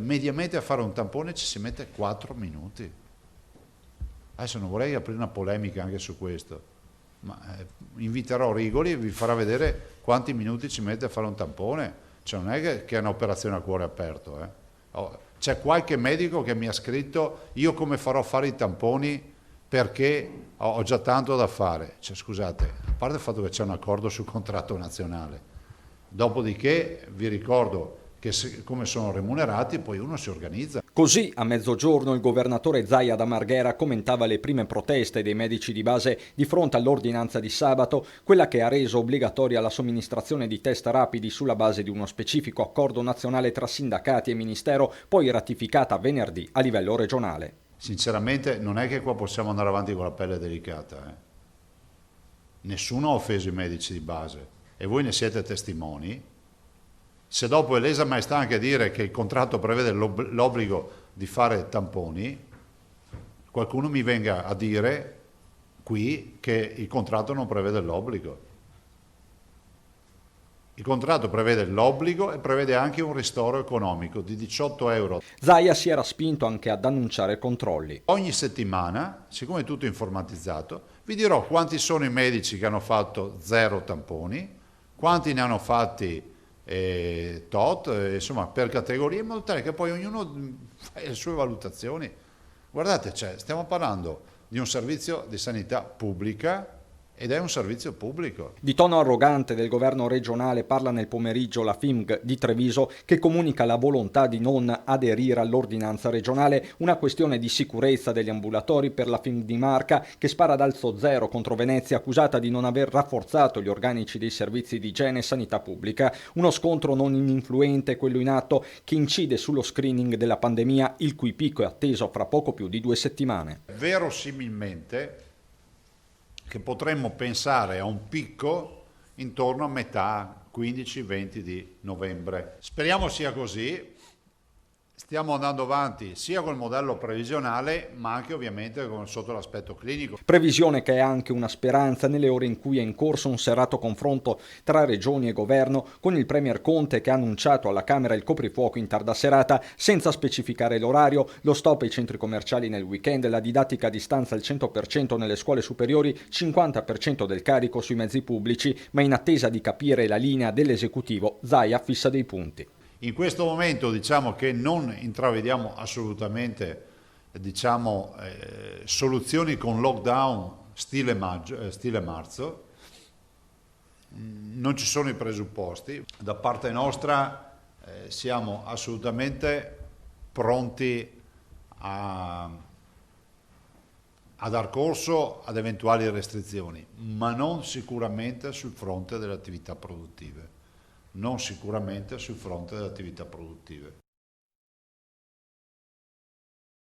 mediamente a fare un tampone ci si mette 4 minuti. Adesso non vorrei aprire una polemica anche su questo, ma inviterò Rigoli e vi farà vedere quanti minuti ci mette a fare un tampone. Cioè non è che è un'operazione a cuore aperto. C'è qualche medico che mi ha scritto: io come farò a fare i tamponi perché ho già tanto da fare. Cioè, scusate, a parte il fatto che c'è un accordo sul contratto nazionale, dopodiché vi ricordo che come sono remunerati poi uno si organizza. Così, a mezzogiorno, il governatore Zaia da Marghera commentava le prime proteste dei medici di base di fronte all'ordinanza di sabato, quella che ha reso obbligatoria la somministrazione di test rapidi sulla base di uno specifico accordo nazionale tra sindacati e ministero, poi ratificata venerdì a livello regionale. Sinceramente non è che qua possiamo andare avanti con la pelle delicata. Nessuno ha offeso i medici di base e voi ne siete testimoni. Se dopo è lesa maestà anche dire che il contratto prevede l'obbligo di fare tamponi, qualcuno mi venga a dire qui che il contratto non prevede l'obbligo. Il contratto prevede l'obbligo e prevede anche un ristoro economico di 18 euro. Zaia si era spinto anche ad annunciare controlli. Ogni settimana, siccome è tutto informatizzato, vi dirò quanti sono i medici che hanno fatto 0 tamponi, quanti ne hanno fatti insomma per categorie, in modo tale che poi ognuno fa le sue valutazioni. Guardate, stiamo parlando di un servizio di sanità pubblica ed è un servizio pubblico. Di tono arrogante del governo regionale parla nel pomeriggio la FIMG di Treviso, che comunica la volontà di non aderire all'ordinanza regionale, una questione di sicurezza degli ambulatori per la FIMG di Marca, che spara ad alzo zero contro Venezia, accusata di non aver rafforzato gli organici dei servizi di igiene e sanità pubblica. Uno scontro non ininfluente, quello in atto, che incide sullo screening della pandemia, il cui picco è atteso fra poco più di 2 settimane. Verosimilmente che potremmo pensare a un picco intorno a metà 15-20 di novembre. Speriamo sia così. Stiamo andando avanti sia col modello previsionale ma anche ovviamente sotto l'aspetto clinico. Previsione che è anche una speranza nelle ore in cui è in corso un serrato confronto tra regioni e governo, con il premier Conte che ha annunciato alla Camera il coprifuoco in tarda serata senza specificare l'orario, lo stop ai centri commerciali nel weekend, la didattica a distanza al 100% nelle scuole superiori, 50% del carico sui mezzi pubblici, ma in attesa di capire la linea dell'esecutivo, Zaia fissa dei punti. In questo momento diciamo che non intravediamo assolutamente soluzioni con lockdown stile marzo, non ci sono i presupposti. Da parte nostra siamo assolutamente pronti a dar corso ad eventuali restrizioni, ma non sicuramente sul fronte delle attività produttive.